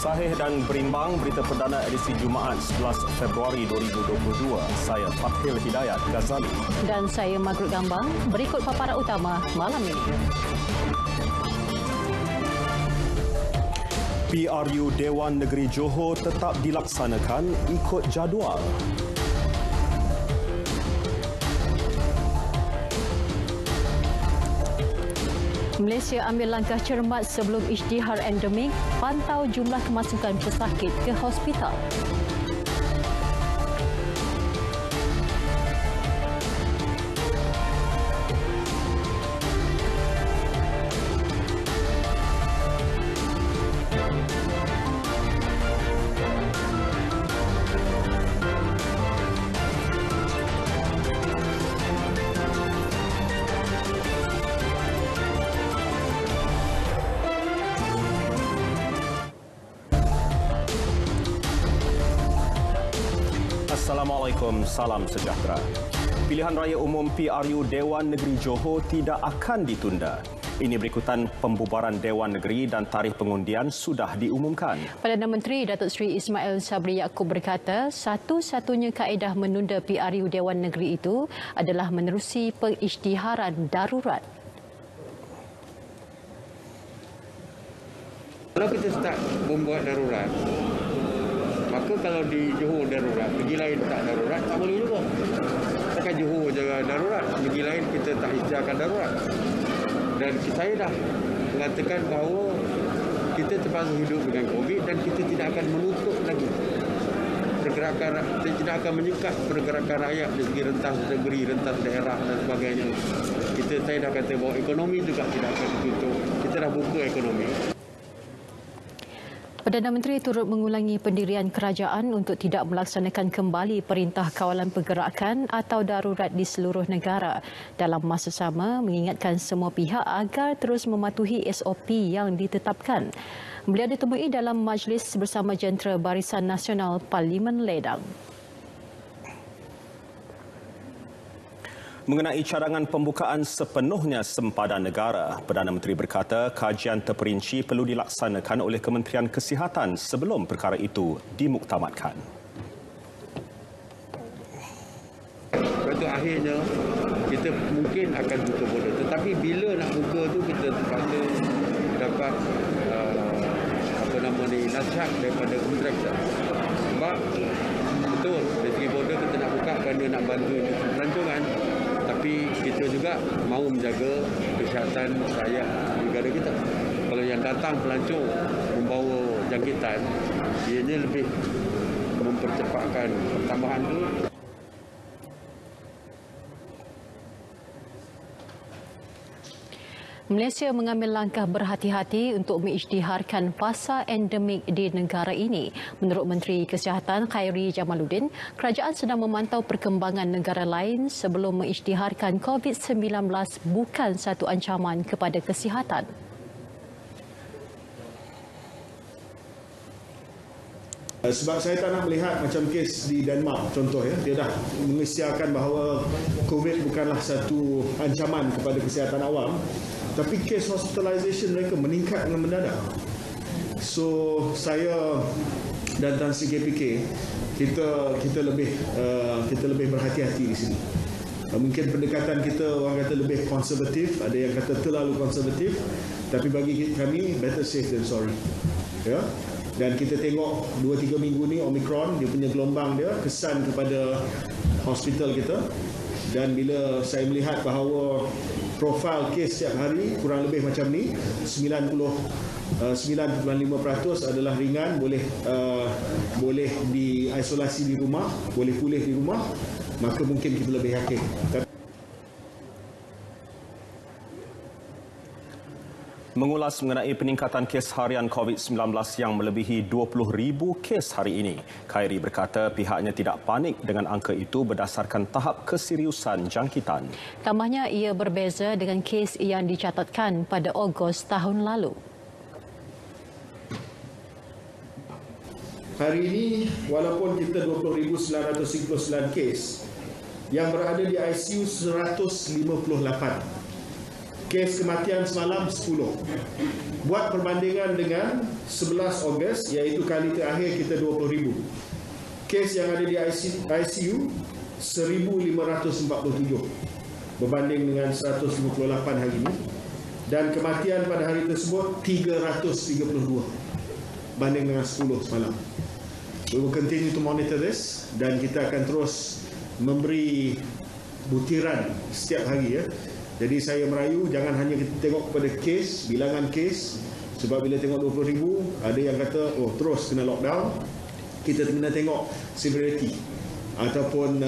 Sahih dan berimbang, berita perdana edisi Jumaat 11 Februari 2022. Saya Fathil Hidayat Ghazali. Dan saya Margaret Gambang. Berikut paparan utama malam ini. PRU Dewan Negeri Johor tetap dilaksanakan ikut jadual. Malaysia ambil langkah cermat sebelum isytihar endemik, pantau jumlah kemasukan pesakit ke hospital. Assalamualaikum, salam sejahtera. Pilihan Raya Umum PRU Dewan Negeri Johor tidak akan ditunda. Ini berikutan pembubaran Dewan Negeri dan tarikh pengundian sudah diumumkan. Perdana Menteri Datuk Seri Ismail Sabri Yaakob berkata, satu-satunya kaedah menunda PRU Dewan Negeri itu adalah menerusi pengisytiharan darurat. Kalau kita start membuat darurat, maka kalau di Johor darurat, negeri lain tak darurat, tak boleh juga. Takkan Johor jaga darurat, negeri lain kita tak isytiharkan darurat. Dan saya dah mengatakan bahawa kita terpaksa hidup dengan COVID dan kita tidak akan menutup lagi pergerakan, kita tidak akan menyekat pergerakan rakyat di segi rentas negeri, rentas daerah dan sebagainya. Saya dah kata bahawa ekonomi juga tidak akan ditutup. Kita dah buka ekonomi. Perdana Menteri turut mengulangi pendirian kerajaan untuk tidak melaksanakan kembali Perintah Kawalan Pergerakan atau darurat di seluruh negara. Dalam masa sama, mengingatkan semua pihak agar terus mematuhi SOP yang ditetapkan. Beliau ditemui dalam majlis bersama jentera Barisan Nasional Parlimen Ledang. Mengenai cadangan pembukaan sepenuhnya sempadan negara, Perdana Menteri berkata kajian terperinci perlu dilaksanakan oleh Kementerian Kesihatan sebelum perkara itu dimuktamadkan. Pada akhirnya, kita mungkin akan buka border. Tetapi bila nak buka tu kita terpaksa dapat nasihat daripada Kementerian Kesihatan. Sebab betul, dari segi border kita nak buka kerana nak bantu industri pelancongan. Tapi kita juga mahu menjaga kesihatan rakyat negara kita. Kalau yang datang pelancong membawa jangkitan, ianya lebih mempercepatkan pertambahan itu. Malaysia mengambil langkah berhati-hati untuk mengisytiharkan fasa endemik di negara ini. Menurut Menteri Kesihatan Khairi Jamaluddin, kerajaan sedang memantau perkembangan negara lain sebelum mengisytiharkan COVID-19 bukan satu ancaman kepada kesihatan. Sebab saya tak nak melihat macam kes di Denmark contoh ya, dia dah mengisytiharkan bahawa COVID bukanlah satu ancaman kepada kesihatan awam, tapi kes hospitalisation mereka meningkat dengan mendadak. So saya dan Tan Sri KPK kita lebih berhati-hati di sini. Mungkin pendekatan kita orang kata lebih konservatif, ada yang kata terlalu konservatif, tapi bagi kami better safe than sorry. Ya. Dan kita tengok 2-3 minggu ni Omicron, dia punya gelombang dia kesan kepada hospital kita. Dan bila saya melihat bahawa profil kes setiap hari kurang lebih macam ni, 9.5% adalah ringan, boleh diisolasi di rumah, boleh pulih di rumah, maka mungkin kita lebih yakin. Mengulas mengenai peningkatan kes harian COVID-19 yang melebihi 20,000 kes hari ini, Khairi berkata pihaknya tidak panik dengan angka itu berdasarkan tahap keseriusan jangkitan. Tambahnya, ia berbeza dengan kes yang dicatatkan pada Ogos tahun lalu. Hari ini, walaupun kita 20,939 kes, yang berada di ICU 158. Kes kematian semalam 10. Buat perbandingan dengan 11 Ogos, iaitu kali terakhir kita 20,000. Kes yang ada di ICU 1,547 berbanding dengan 158 hari ini. Dan kematian pada hari tersebut 332 banding dengan 10 semalam. We will continue to monitor this dan kita akan terus memberi butiran setiap hari ya. Jadi saya merayu jangan hanya kita tengok kepada kes, bilangan kes, sebab bila tengok 20,000 ada yang kata oh terus kena lockdown. Kita kena tengok severity ataupun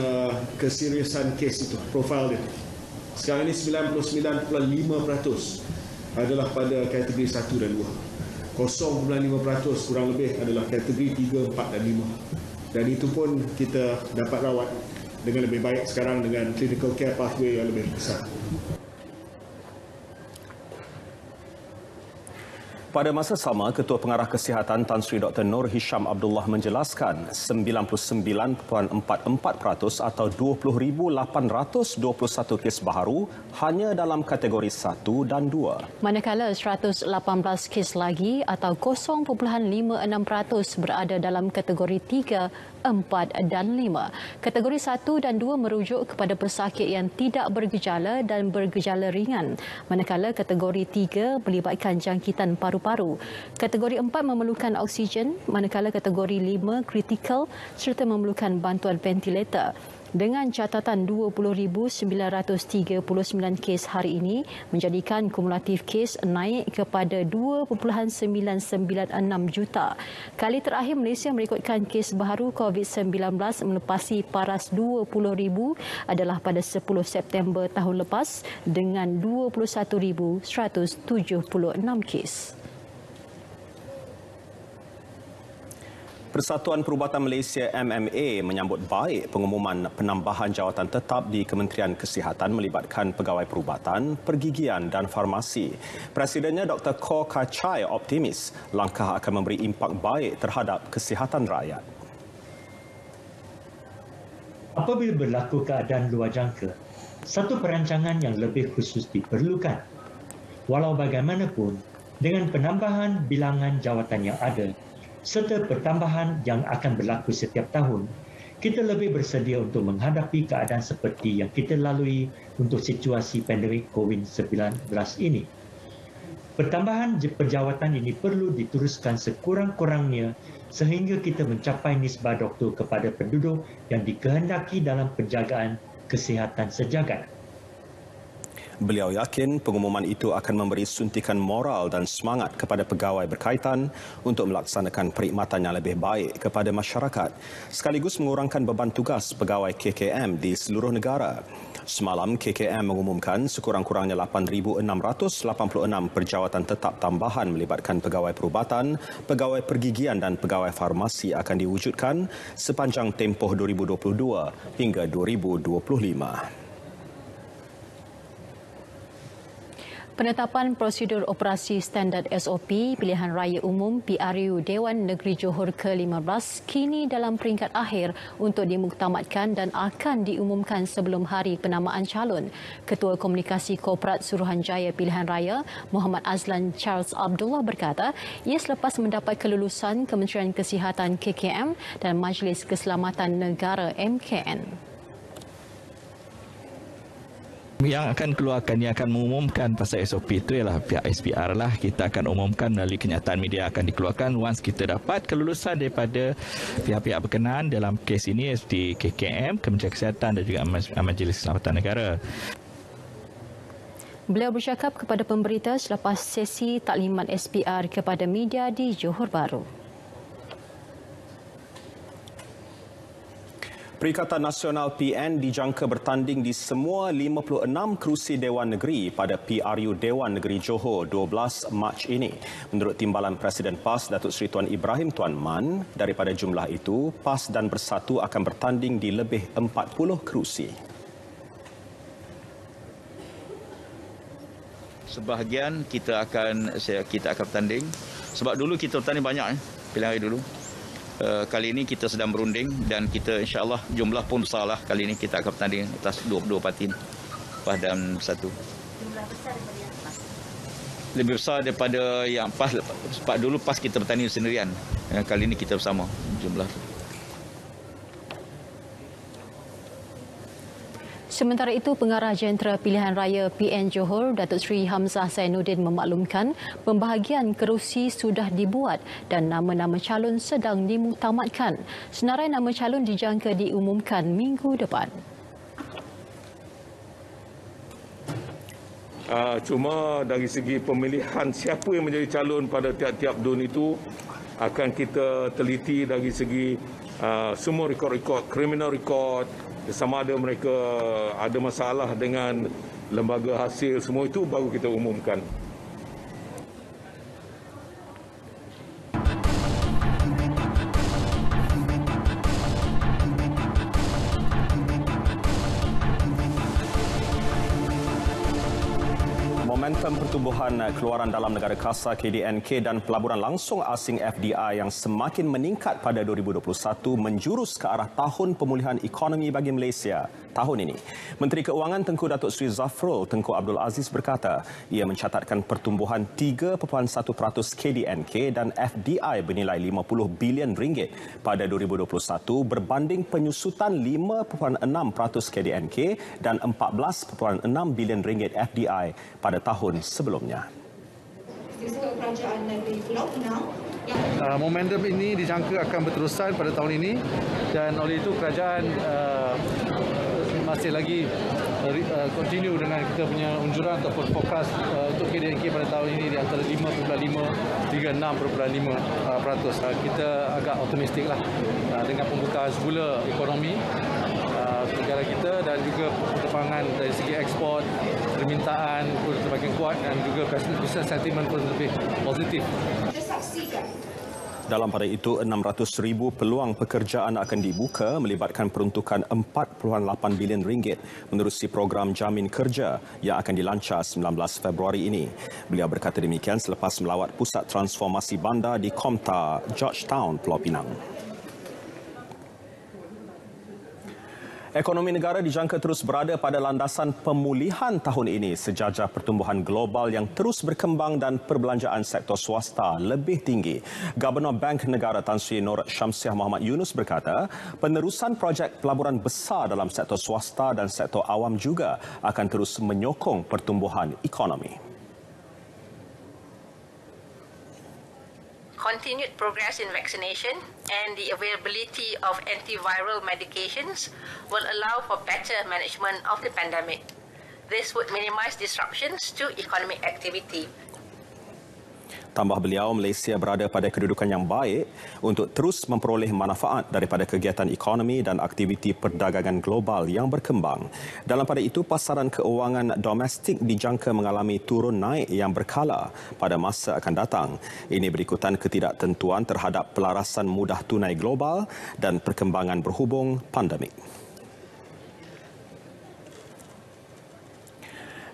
keseriusan kes itu, profil dia. Sekarang ini 99.5% adalah pada kategori 1 dan 2. 0.5% kurang lebih adalah kategori 3, 4 dan 5. Dan itu pun kita dapat rawat dengan lebih baik sekarang dengan clinical care pathway yang lebih besar. Pada masa sama, Ketua Pengarah Kesihatan Tan Sri Dr. Nur Hisham Abdullah menjelaskan 99.44% atau 20,821 kes baharu hanya dalam kategori 1 dan 2. Manakala 118 kes lagi atau 0.56% berada dalam kategori 3, 4 dan 5. Kategori 1 dan 2 merujuk kepada pesakit yang tidak bergejala dan bergejala ringan, manakala kategori 3 melibatkan jangkitan paru-paru. Kategori 4 memerlukan oksigen, manakala kategori 5 kritikal serta memerlukan bantuan ventilator. Dengan catatan 20,939 kes hari ini menjadikan kumulatif kes naik kepada 2.996 juta. Kali terakhir Malaysia merekodkan kes baharu COVID-19 melepasi paras 20,000 adalah pada 10 September tahun lepas dengan 21,176 kes. Persatuan Perubatan Malaysia MMA menyambut baik pengumuman penambahan jawatan tetap di Kementerian Kesihatan melibatkan pegawai perubatan, pergigian dan farmasi. Presidennya Dr. Kor Kachai optimis langkah akan memberi impak baik terhadap kesihatan rakyat. Apabila berlaku keadaan luar jangka, satu perancangan yang lebih khusus diperlukan. Walau bagaimanapun, dengan penambahan bilangan jawatan yang ada, serta pertambahan yang akan berlaku setiap tahun, kita lebih bersedia untuk menghadapi keadaan seperti yang kita lalui untuk situasi pandemik COVID-19 ini. Pertambahan perjawatan ini perlu diteruskan sekurang-kurangnya sehingga kita mencapai nisbah doktor kepada penduduk yang dikehendaki dalam penjagaan kesihatan sejagat. Beliau yakin pengumuman itu akan memberi suntikan moral dan semangat kepada pegawai berkaitan untuk melaksanakan perkhidmatan yang lebih baik kepada masyarakat, sekaligus mengurangkan beban tugas pegawai KKM di seluruh negara. Semalam, KKM mengumumkan sekurang-kurangnya 8,686 perjawatan tetap tambahan melibatkan pegawai perubatan, pegawai pergigian dan pegawai farmasi akan diwujudkan sepanjang tempoh 2022 hingga 2025. Penetapan prosedur operasi standard SOP Pilihan Raya Umum PRU Dewan Negeri Johor ke-15 kini dalam peringkat akhir untuk dimuktamadkan dan akan diumumkan sebelum hari penamaan calon. Ketua Komunikasi Korporat Suruhanjaya Pilihan Raya Muhammad Azlan Charles Abdullah berkata, ia selepas mendapat kelulusan Kementerian Kesihatan KKM dan Majlis Keselamatan Negara MKN. Yang akan keluarkan, yang akan mengumumkan pasal SOP itu ialah pihak SPR lah. Kita akan umumkan melalui kenyataan media akan dikeluarkan once kita dapat kelulusan daripada pihak-pihak berkenaan dalam kes ini seperti KKM, Kementerian Kesihatan dan juga Majlis Keselamatan Negara. Beliau bercakap kepada pemberita selepas sesi taklimat SPR kepada media di Johor Bahru. Perikatan Nasional PN dijangka bertanding di semua 56 kerusi Dewan Negeri pada PRU Dewan Negeri Johor 12 Mac ini. Menurut Timbalan Presiden PAS Datuk Seri Tuan Ibrahim Tuan Man, daripada jumlah itu, PAS dan Bersatu akan bertanding di lebih 40 kerusi. Sebahagian kita akan bertanding. Sebab dulu kita bertanding banyak pilihan raya dulu. Kali ini kita sedang berunding dan kita insya-Allah jumlah pun besarlah kali ini kita akan bertanding atas 22 parti PAS dan Bersatu. jumlah besar daripada yang lepas? Lebih besar daripada yang pas dulu pas kita bertanding sendirian. Kali ini kita bersama jumlah. Sementara itu, Pengarah Jentera Pilihan Raya PN Johor, Datuk Seri Hamzah Zainuddin memaklumkan pembahagian kerusi sudah dibuat dan nama-nama calon sedang dimuktamadkan. Senarai nama calon dijangka diumumkan minggu depan. Cuma dari segi pemilihan siapa yang menjadi calon pada tiap-tiap DUN itu akan kita teliti dari segi semua rekod-rekod, criminal record, sama ada mereka ada masalah dengan lembaga hasil, semua itu baru kita umumkan. Momentum pertumbuhan keluaran dalam negara kasa KDNK dan pelaburan langsung asing FDI yang semakin meningkat pada 2021 menjurus ke arah tahun pemulihan ekonomi bagi Malaysia tahun ini. Menteri Keuangan Tengku Datuk Seri Zafrul Tengku Abdul Aziz berkata, ia mencatatkan pertumbuhan 3.1% KDNK dan FDI bernilai 50 bilion ringgit pada 2021 berbanding penyusutan 5.6% KDNK dan 14.6 bilion ringgit FDI pada tahun sebelumnya. Kerajaan negeri Pulau Pinang momentum ini dijangka akan berterusan pada tahun ini dan oleh itu kerajaan masih lagi continue dengan kita punya unjuran ataupun fokus untuk KDNK pada tahun ini di antara 5.5 hingga 6.5%. Kita agak optimistik lah dengan pembukaan semula ekonomi negara kita dan juga perkembangan dari segi ekspor, permintaan pun semakin kuat dan juga business sentiment pun lebih positif. Dalam pada itu, 600,000 peluang pekerjaan akan dibuka melibatkan peruntukan 4.8 bilion ringgit menerusi program Jamin Kerja yang akan dilancar 19 Februari ini. Beliau berkata demikian selepas melawat Pusat Transformasi Bandar di Komtar, Georgetown, Pulau Pinang. Ekonomi negara dijangka terus berada pada landasan pemulihan tahun ini sejajar pertumbuhan global yang terus berkembang dan perbelanjaan sektor swasta lebih tinggi. Gubernur Bank Negara Tan Sri Nur Syamsiah Muhammad Yunus berkata, penerusan projek pelaburan besar dalam sektor swasta dan sektor awam juga akan terus menyokong pertumbuhan ekonomi. Continued progress in vaccination and the availability of antiviral medications will allow for better management of the pandemic. This would minimize disruptions to economic activity. Tambah beliau, Malaysia berada pada kedudukan yang baik untuk terus memperoleh manfaat daripada kegiatan ekonomi dan aktiviti perdagangan global yang berkembang. Dalam pada itu, pasaran keuangan domestik dijangka mengalami turun naik yang berkala pada masa akan datang. Ini berikutan ketidaktentuan terhadap pelarasan mudah tunai global dan perkembangan berhubung pandemik.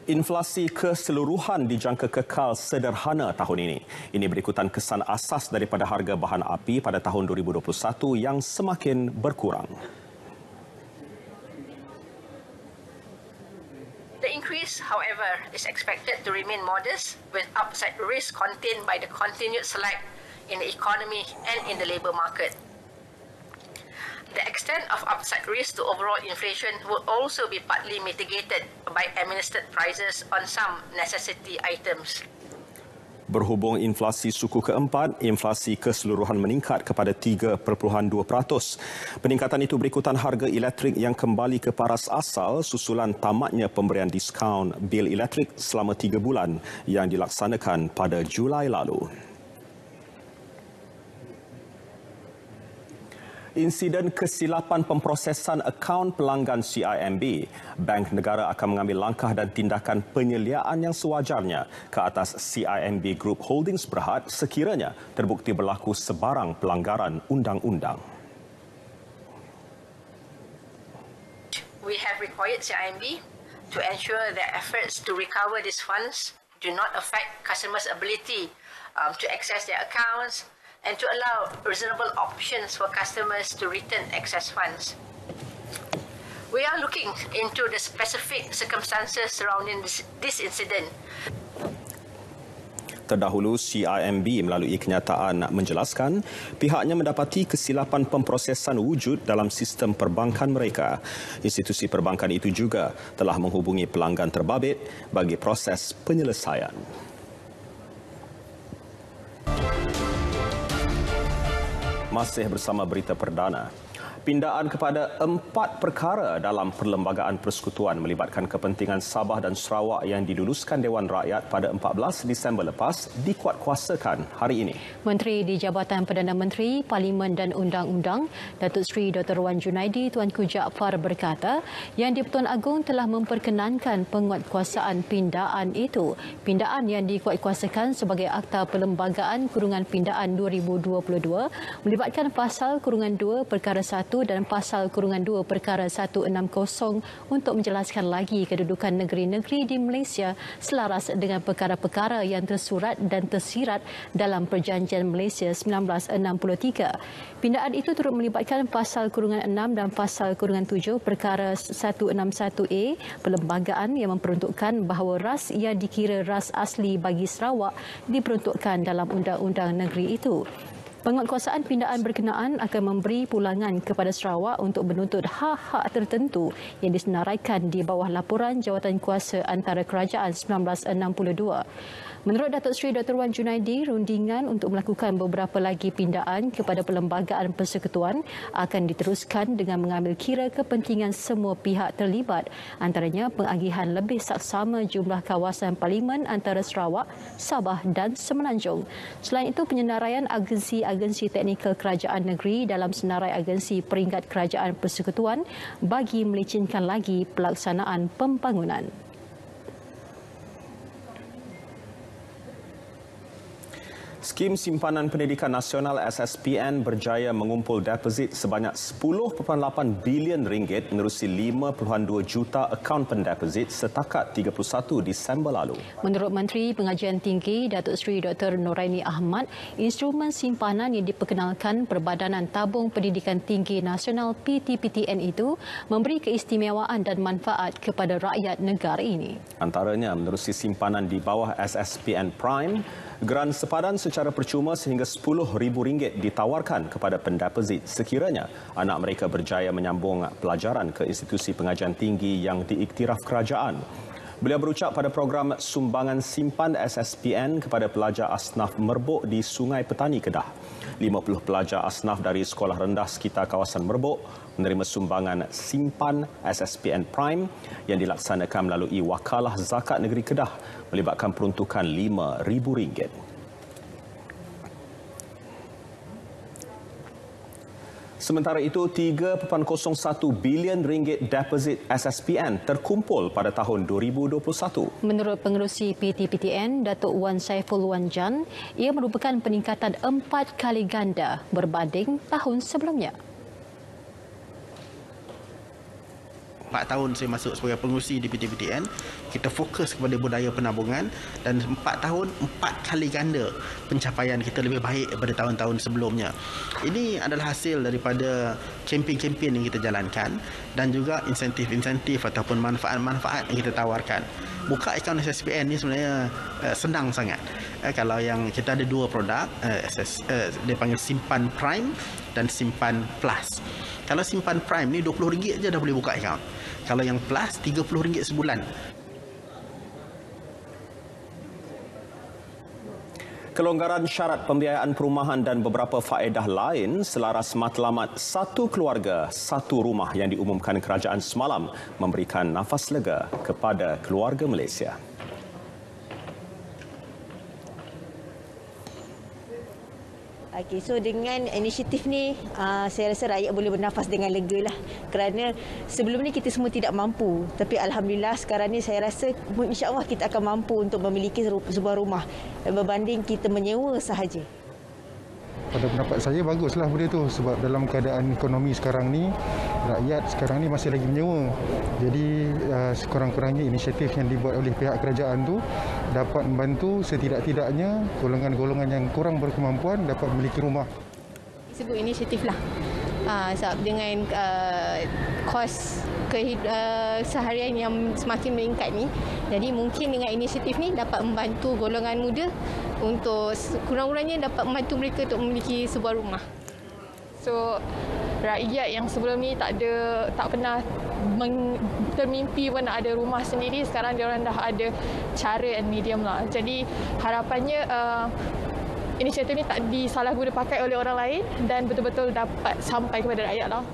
Inflasi keseluruhan dijangka kekal sederhana tahun ini. Ini berikutan kesan asas daripada harga bahan api pada tahun 2021 yang semakin berkurang. The increase, however, is expected to remain modest with upside risk contained by the continued slack in the economy and in the labour market. The extent of upside risk to overall inflation will also be partly mitigated by administered prices on some necessity items. Berhubung inflasi suku keempat, inflasi keseluruhan meningkat kepada 3.2%. Peningkatan itu berikutan harga elektrik yang kembali ke paras asal susulan tamatnya pemberian diskaun bil elektrik selama 3 bulan yang dilaksanakan pada Julai lalu. Insiden kesilapan pemprosesan akaun pelanggan CIMB, Bank Negara akan mengambil langkah dan tindakan penyeliaan yang sewajarnya ke atas CIMB Group Holdings Berhad sekiranya terbukti berlaku sebarang pelanggaran undang-undang. We have required CIMB to ensure their efforts to recover these funds do not affect customers' ability to access their accounts and to allow reasonable options for customers to return excess funds. We are looking into the specific circumstances surrounding this incident. Terdahulu, CIMB melalui kenyataan menjelaskan pihaknya mendapati kesilapan pemprosesan wujud dalam sistem perbankan mereka. Institusi perbankan itu juga telah menghubungi pelanggan terbabit bagi proses penyelesaian. Masih bersama berita perdana. Pindaan kepada 4 perkara dalam Perlembagaan Persekutuan melibatkan kepentingan Sabah dan Sarawak yang diluluskan Dewan Rakyat pada 14 Disember lepas dikuatkuasakan hari ini. Menteri di Jabatan Perdana Menteri, Parlimen dan Undang-Undang, Datuk Seri Dr. Wan Junaidi Tuanku Jaafar berkata yang di-Pertuan Agong telah memperkenankan penguatkuasaan pindaan itu. Pindaan yang dikuatkuasakan sebagai Akta Perlembagaan Kurungan Pindaan 2022 melibatkan Pasal Kurungan 2 Perkara 1 dan Pasal Kurungan 2 Perkara 160 untuk menjelaskan lagi kedudukan negeri-negeri di Malaysia selaras dengan perkara-perkara yang tersurat dan tersirat dalam Perjanjian Malaysia 1963. Pindaan itu turut melibatkan Pasal Kurungan 6 dan Pasal Kurungan 7 Perkara 161A Perlembagaan yang memperuntukkan bahawa ras yang dikira ras asli bagi Sarawak diperuntukkan dalam undang-undang negeri itu. Penguatkuasaan pindaan berkenaan akan memberi pulangan kepada Sarawak untuk menuntut hak-hak tertentu yang disenaraikan di bawah laporan Jawatankuasa Antara Kerajaan 1962. Menurut Datuk Seri Dr. Wan Junaidi, rundingan untuk melakukan beberapa lagi pindaan kepada Perlembagaan Persekutuan akan diteruskan dengan mengambil kira kepentingan semua pihak terlibat, antaranya pengagihan lebih saksama jumlah kawasan parlimen antara Sarawak, Sabah dan Semenanjung. Selain itu, penyenaraian agensi teknikal kerajaan negeri dalam senarai agensi peringkat kerajaan persekutuan bagi melicinkan lagi pelaksanaan pembangunan. Skim Simpanan Pendidikan Nasional SSPN berjaya mengumpul deposit sebanyak 10.8 bilion ringgit menerusi 5.2 juta akaun pendeposit setakat 31 Disember lalu. Menurut Menteri Pengajian Tinggi Datuk Seri Dr. Noraini Ahmad, instrumen simpanan yang diperkenalkan Perbadanan Tabung Pendidikan Tinggi Nasional PTPTN itu memberi keistimewaan dan manfaat kepada rakyat negara ini. Antaranya menerusi simpanan di bawah SSPN Prime, geran sepadan secara percuma sehingga RM10,000 ditawarkan kepada pendeposit sekiranya anak mereka berjaya menyambung pelajaran ke institusi pengajian tinggi yang diiktiraf kerajaan. Beliau berucap pada program sumbangan simpan SSPN kepada pelajar asnaf Merbok di Sungai Petani, Kedah. 50 pelajar asnaf dari sekolah rendah sekitar kawasan Merbok menerima sumbangan simpan SSPN Prime yang dilaksanakan melalui Wakalah Zakat Negeri Kedah melibatkan peruntukan RM5,000. Sementara itu, RM3.01 bilion deposit SSPN terkumpul pada tahun 2021. Menurut pengerusi PTPTN, Datuk Wan Saiful Wan Jan, ia merupakan peningkatan 4 kali ganda berbanding tahun sebelumnya. 4 tahun saya masuk sebagai pengurusi di PTPTN, kita fokus kepada budaya penabungan dan 4 tahun 4 kali ganda pencapaian kita lebih baik daripada tahun-tahun sebelumnya. Ini adalah hasil daripada kempen-kempen yang kita jalankan dan juga insentif-insentif ataupun manfaat-manfaat yang kita tawarkan. Buka akaun SSPN ni sebenarnya senang sangat. Kalau yang kita ada 2 produk, dia panggil Simpan Prime dan Simpan Plus. Kalau Simpan Prime ni RM20 je dah boleh buka akaun. Kalau yang Plus RM30 sebulan. Kelonggaran syarat pembiayaan perumahan dan beberapa faedah lain selaras matlamat satu keluarga, satu rumah yang diumumkan kerajaan semalam memberikan nafas lega kepada keluarga Malaysia. Okey, so dengan inisiatif ni saya rasa rakyat boleh bernafas dengan lega lah, kerana sebelum ni kita semua tidak mampu, tapi alhamdulillah sekarang ni saya rasa insya-Allah kita akan mampu untuk memiliki sebuah rumah berbanding kita menyewa sahaja. Pada pendapat saya baguslah benda tu, sebab dalam keadaan ekonomi sekarang ni rakyat sekarang ni masih lagi menyewa. Jadi sekurang-kurangnya inisiatif yang dibuat oleh pihak kerajaan tu dapat membantu setidak-tidaknya golongan-golongan yang kurang berkemampuan dapat memiliki rumah. Sebut inisiatif lah. Sebab dengan kos seharian yang semakin meningkat ni. Jadi mungkin dengan inisiatif ni dapat membantu golongan muda untuk kurang-kurangnya dapat membantu mereka untuk memiliki sebuah rumah. So rakyat yang sebelum ni tak pernah termimpi pun nak ada rumah sendiri, sekarang dia orang dah ada cara and medium lah. Jadi harapannya inisiatif ni tak disalahguna pakai oleh orang lain dan betul-betul dapat sampai kepada rakyat lah.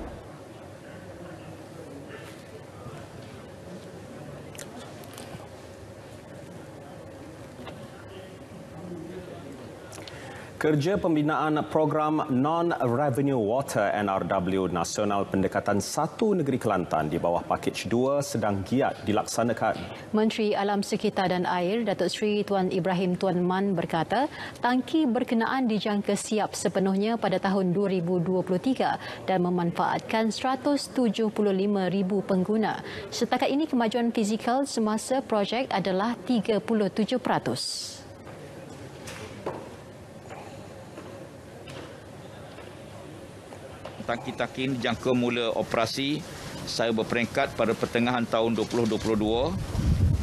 Kerja pembinaan program Non-Revenue Water NRW Nasional Pendekatan Satu Negeri Kelantan di bawah Pakej 2 sedang giat dilaksanakan. Menteri Alam Sekitar dan Air Datuk Seri Tuan Ibrahim Tuan Man berkata, tangki berkenaan dijangka siap sepenuhnya pada tahun 2023 dan memanfaatkan 175,000 pengguna. Setakat ini kemajuan fizikal semasa projek adalah 37%. Tangki-tangki ini dijangka mula operasi saya berperingkat pada pertengahan tahun 2022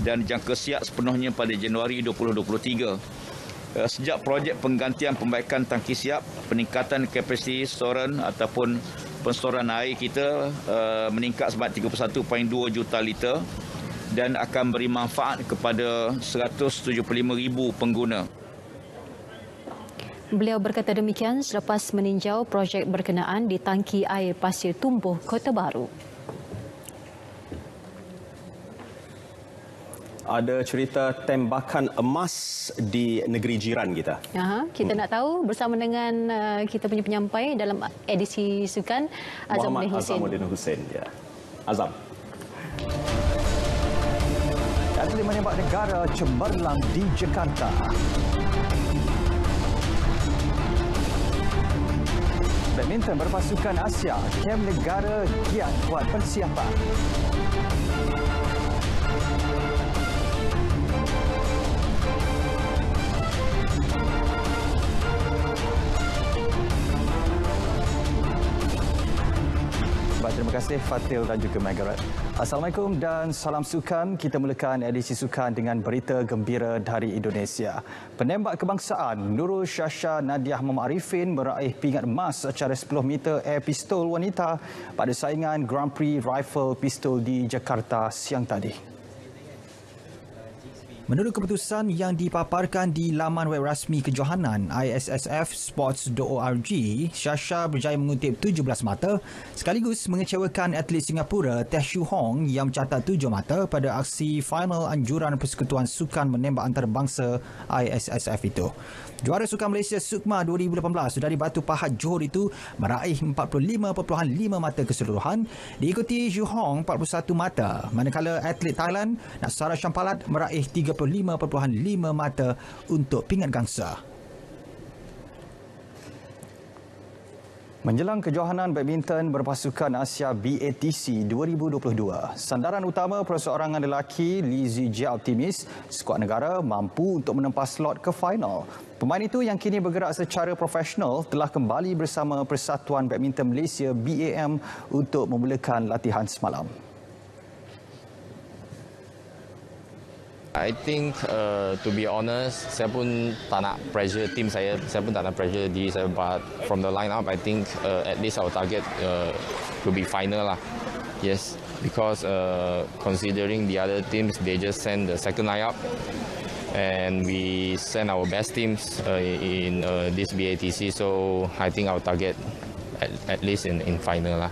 dan dijangka siap sepenuhnya pada Januari 2023. Sejak projek penggantian pembaikan tangki siap, peningkatan kapasiti storan ataupun penstoran air kita meningkat sebanyak 31.2 juta liter dan akan beri manfaat kepada 175,000 pengguna. Beliau berkata demikian selepas meninjau projek berkenaan di tangki air Pasir Tumbuh, Kota Baru. Ada cerita tembakan emas di negeri jiran kita. Kita nak tahu bersama dengan kita punya penyampai dalam edisi sukan, Muhammad Azamuddin Hussein. Ya. Azam. Atlet menembak negara cemerlang di Jakarta. Badminton berpasukan Asia, kem negara giat buat persiapan. Terima kasih Fatil dan juga Margaret. Assalamualaikum dan salam sukan. Kita mulakan edisi sukan dengan berita gembira dari Indonesia. Penembak kebangsaan Nurul Syasha Nadiah Muhammad Arifin meraih pingat emas secara 10 meter air pistol wanita pada saingan Grand Prix Rifle Pistol di Jakarta siang tadi. Menurut keputusan yang dipaparkan di laman web rasmi kejohanan ISSFsports.org, Syasha berjaya mengutip 17 mata sekaligus mengecewakan atlet Singapura Teh Shoo Hong yang mencatat 7 mata pada aksi final anjuran Persekutuan Sukan Menembak Antarabangsa ISSF itu. Juara Sukan Malaysia Sukma 2018 dari Batu Pahat Johor itu meraih 45.5 mata keseluruhan, diikuti Shoo Hong 41 mata, manakala atlet Thailand Natsara Shampalat meraih 35.5 mata untuk pingat gangsa. Menjelang kejohanan badminton berpasukan Asia BATC 2022, sandaran utama perseorangan lelaki Lee Zijia optimis skuad negara mampu untuk menempah slot ke final. Pemain itu yang kini bergerak secara profesional telah kembali bersama Persatuan Badminton Malaysia BAM untuk memulakan latihan semalam. I think to be honest, saya pun tak nak pressure team saya pun tak nak pressure diri saya, but from the line up I think at least our target to be final lah. Yes, because considering the other teams, they just send the second line up and we send our best teams in this BATC, so I think our target at least in final lah.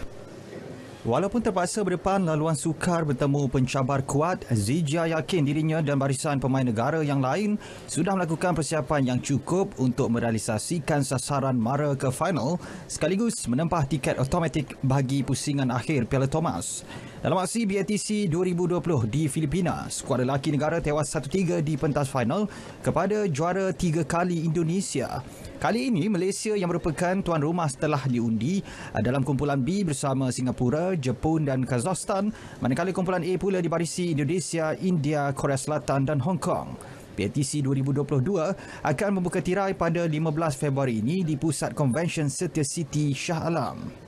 Walaupun terpaksa berdepan laluan sukar bertemu pencabar kuat, Zijia yakin dirinya dan barisan pemain negara yang lain sudah melakukan persiapan yang cukup untuk merealisasikan sasaran mara ke final sekaligus menempah tiket automatik bagi pusingan akhir Piala Thomas. Dalam aksi BATC 2020 di Filipina, skuad lelaki negara tewas 1-3 di pentas final kepada juara 3 kali Indonesia. Kali ini, Malaysia yang merupakan tuan rumah setelah diundi dalam kumpulan B bersama Singapura, Jepun dan Kazakhstan, manakala kumpulan A pula dibarisi Indonesia, India, Korea Selatan dan Hong Kong. BATC 2022 akan membuka tirai pada 15 Februari ini di Pusat Konvensyen Setia City, Shah Alam.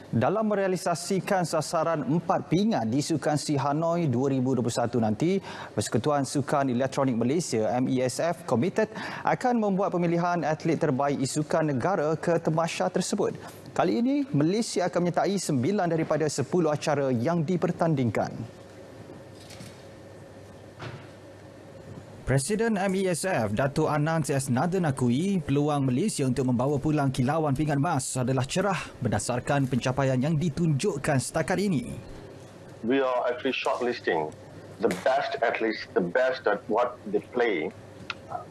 Dalam merealisasikan sasaran 4 pingat di Sukan SEA Hanoi 2021 nanti, Persekutuan Sukan Elektronik Malaysia MESF komited akan membuat pemilihan atlet terbaik sukan negara ke tamasya tersebut. Kali ini, Malaysia akan menyertai 9 daripada 10 acara yang dipertandingkan. Presiden MESF, Dato' Anand S. Nathan akui peluang Malaysia untuk membawa pulang kilauan pingat emas adalah cerah berdasarkan pencapaian yang ditunjukkan setakat ini. We are actually shortlisting the best athletes, the best at what they play.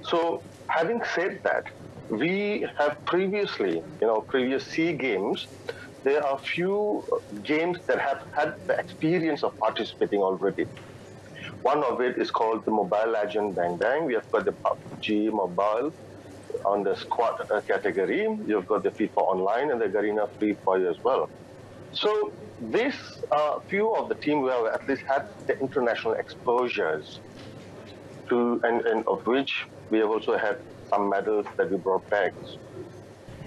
So, having said that, we have previously, previous SEA Games, there are few games that have had the experience of participating already. One of it is called the Mobile Legend Bang Bang. We have got the PUBG Mobile on the squad category. You've got the FIFA Online and the Garena Free Fire as well. So these are few of the team where at least had the international exposures to, and of which we have also had some medals that we brought back.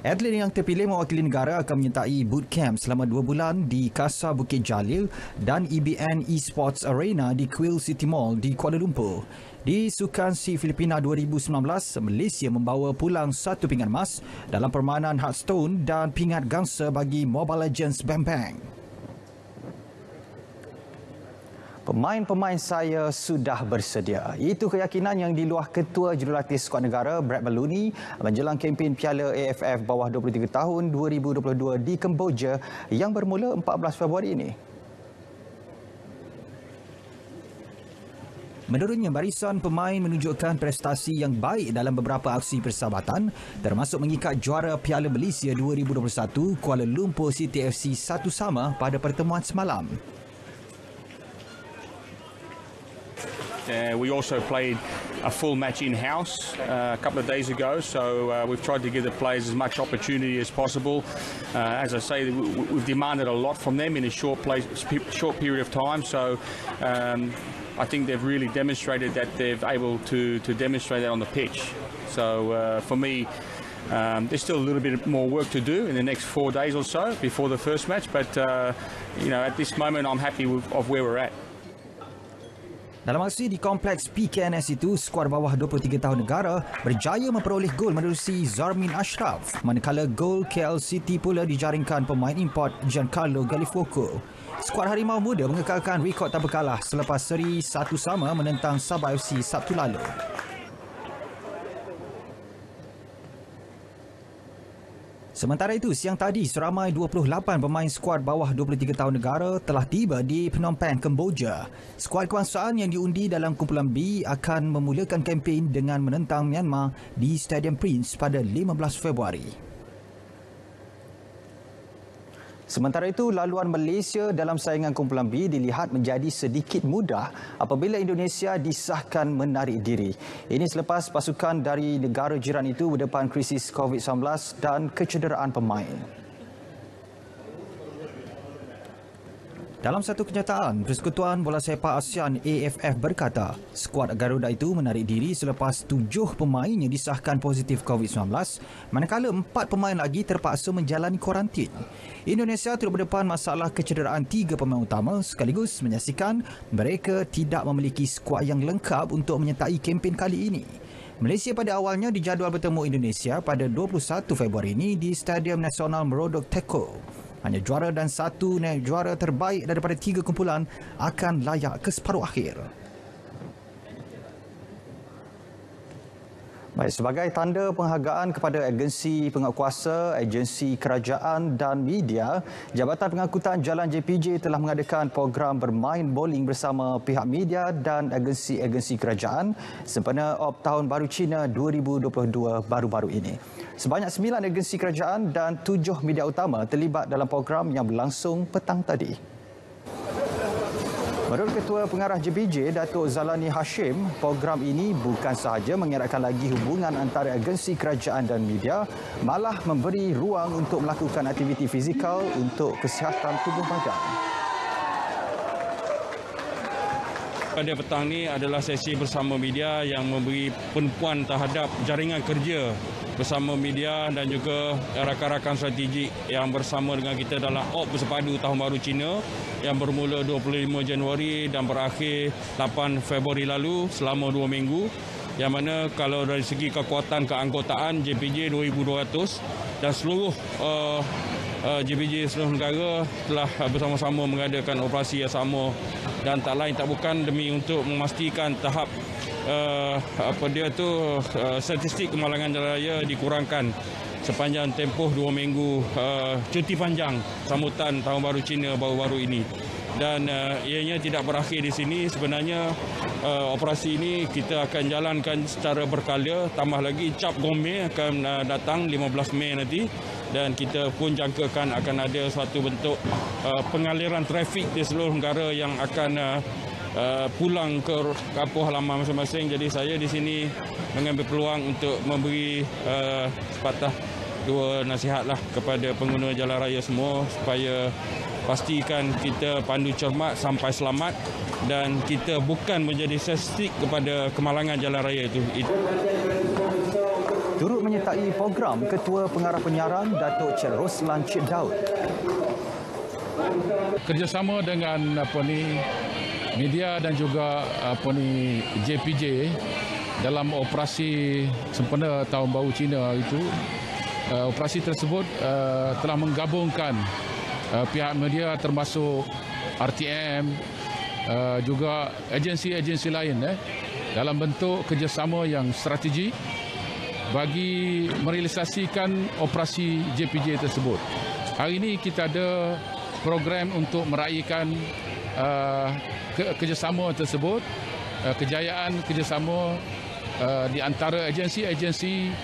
Atlet yang terpilih mewakili negara akan menyertai bootcamp selama 2 bulan di Casa Bukit Jalil dan EBN Esports Arena di Quill City Mall di Kuala Lumpur. Di Sukan SEA Filipina 2019, Malaysia membawa pulang 1 pingat emas dalam permainan Hearthstone dan pingat gangsa bagi Mobile Legends Bang Bang. Pemain-pemain saya sudah bersedia. Itu keyakinan yang diluah Ketua Jurulatih Skuad Negara Brad Maloney menjelang kempen Piala AFF bawah 23 tahun 2022 di Kemboja yang bermula 14 Februari ini. Menurutnya, barisan pemain menunjukkan prestasi yang baik dalam beberapa aksi persahabatan termasuk mengikat juara Piala Malaysia 2021 Kuala Lumpur City FC 1-1 pada pertemuan semalam. We also played a full match in-house a couple of days ago, so we've tried to give the players as much opportunity as possible. As I say, we've demanded a lot from them in a short period of time, so I think they've really demonstrated that they're able to demonstrate that on the pitch. So for me, there's still a little bit more work to do in the next 4 days or so before the first match, but at this moment I'm happy of where we're at. Dalam aksi di kompleks PKNS itu, skuad bawah 23 tahun negara berjaya memperoleh gol menerusi Zarmin Ashraf, manakala gol KL City pula dijaringkan pemain import Giancarlo Gallifuoco. Skuad Harimau Muda mengekalkan rekod tak berkalah selepas seri 1-1 menentang Sabah FC Sabtu lalu. Sementara itu, siang tadi seramai 28 pemain skuad bawah 23 tahun negara telah tiba di Phnom Penh, Kemboja. Skuad kebangsaan yang diundi dalam kumpulan B akan memulakan kempen dengan menentang Myanmar di Stadium Prince pada 15 Februari. Sementara itu, laluan Malaysia dalam saingan kumpulan B dilihat menjadi sedikit mudah apabila Indonesia disahkan menarik diri. Ini selepas pasukan dari negara jiran itu berdepan krisis COVID-19 dan kecederaan pemain. Dalam satu kenyataan, Persekutuan Bola Sepak ASEAN AFF berkata, skuad Garuda itu menarik diri selepas 7 pemainnya disahkan positif COVID-19, manakala 4 pemain lagi terpaksa menjalani kuarantin. Indonesia turut berdepan masalah kecederaan 3 pemain utama sekaligus menyaksikan mereka tidak memiliki skuad yang lengkap untuk menyertai kempen kali ini. Malaysia pada awalnya dijadual bertemu Indonesia pada 21 Februari ini di Stadium Nasional Merodok Teko. Hanya juara dan 1 juara terbaik daripada 3 kumpulan akan layak ke separuh akhir. Baik, sebagai tanda penghargaan kepada agensi penguatkuasa, agensi kerajaan dan media, Jabatan Pengangkutan Jalan JPJ telah mengadakan program bermain bowling bersama pihak media dan agensi-agensi kerajaan sempena Op Tahun Baru Cina 2022 baru-baru ini. Sebanyak 9 agensi kerajaan dan 7 media utama terlibat dalam program yang berlangsung petang tadi. Menurut Ketua Pengarah JPJ, Datuk Zalani Hashim, program ini bukan sahaja mengeratkan lagi hubungan antara agensi kerajaan dan media, malah memberi ruang untuk melakukan aktiviti fizikal untuk kesihatan tubuh badan. Pada petang ni adalah sesi bersama media yang memberi penumpuan terhadap jaringan kerja bersama media dan juga rakan-rakan strategik yang bersama dengan kita dalam OP Bersepadu Tahun Baru Cina yang bermula 25 Januari dan berakhir 8 Februari lalu selama 2 minggu. Yang mana kalau dari segi kekuatan keanggotaan JPJ 2,200 dan seluruh JPJ seluruh negara telah bersama-sama mengadakan operasi yang sama dan tak lain tak bukan demi untuk memastikan tahap statistik kemalangan jalan raya dikurangkan sepanjang tempoh 2 minggu cuti panjang sambutan Tahun Baru Cina baru-baru ini. Dan ianya tidak berakhir di sini. Sebenarnya operasi ini kita akan jalankan secara berkala. Tambah lagi Cap Gome akan datang 15 Mei nanti. Dan kita pun jangkakan akan ada suatu bentuk pengaliran trafik di seluruh negara yang akan pulang ke kampung halaman masing-masing. Jadi saya di sini mengambil peluang untuk memberi sepatah dua nasihatlah kepada pengguna jalan raya semua supaya pastikan kita pandu cermat sampai selamat dan kita bukan menjadi statistik kepada kemalangan jalan raya itu. Turut menyertai program Ketua Pengarah Penyiaran Datuk Cik Roslan Cik Daud. Kerjasama dengan media dan juga JPJ dalam operasi sempena Tahun Baru Cina itu, operasi tersebut telah menggabungkan pihak media termasuk RTM, juga agensi-agensi lain dalam bentuk kerjasama yang strategi bagi merealisasikan operasi JPJ tersebut. Hari ini kita ada program untuk meraihkan kerjasama tersebut, kejayaan kerjasama di antara agensi-agensi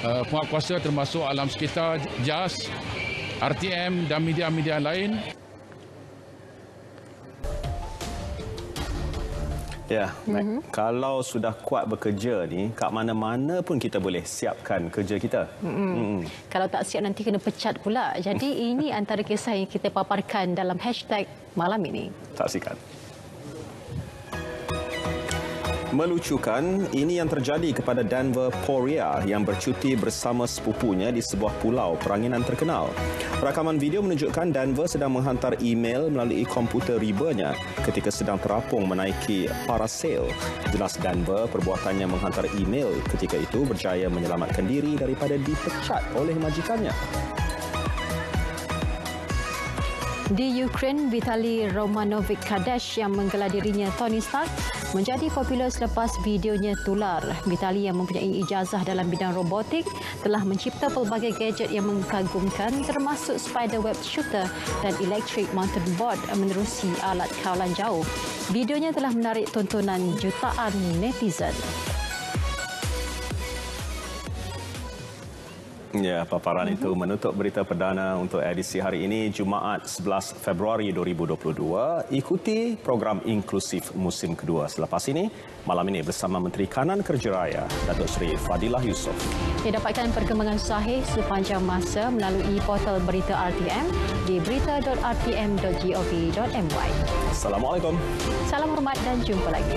penguatkuasa termasuk alam sekitar, JAS, RTM dan media-media lain. Ya, kalau sudah kuat bekerja ni, kat mana-mana pun kita boleh siapkan kerja kita. Kalau tak siap nanti kena pecat pula. Jadi ini antara kisah yang kita paparkan dalam hashtag malam ini. Saksikan. Melucukan, ini yang terjadi kepada Denver Poria yang bercuti bersama sepupunya di sebuah pulau peranginan terkenal. Rakaman video menunjukkan Denver sedang menghantar email melalui komputer ribanya ketika sedang terapung menaiki parasail. Jelas Denver perbuatannya menghantar email ketika itu berjaya menyelamatkan diri daripada dipecat oleh majikannya. Di Ukraine, Vitaly Romanovich Kadesh yang menggelar dirinya Tony Stark menjadi popular selepas videonya tular. Vitaly yang mempunyai ijazah dalam bidang robotik telah mencipta pelbagai gadget yang mengagumkan termasuk spiderweb shooter dan electric mounted board menerusi alat kawalan jauh. Videonya telah menarik tontonan jutaan netizen. Ya, paparan itu menutup berita perdana untuk edisi hari ini, Jumaat 11 Februari 2022. Ikuti program inklusif musim kedua selepas ini, malam ini bersama Menteri Kanan Kerja Raya, Datuk Seri Fadilah Yusof. Dapatkan perkembangan sahih sepanjang masa melalui portal berita RTM di berita.rtm.gov.my. Assalamualaikum. Salam hormat dan jumpa lagi.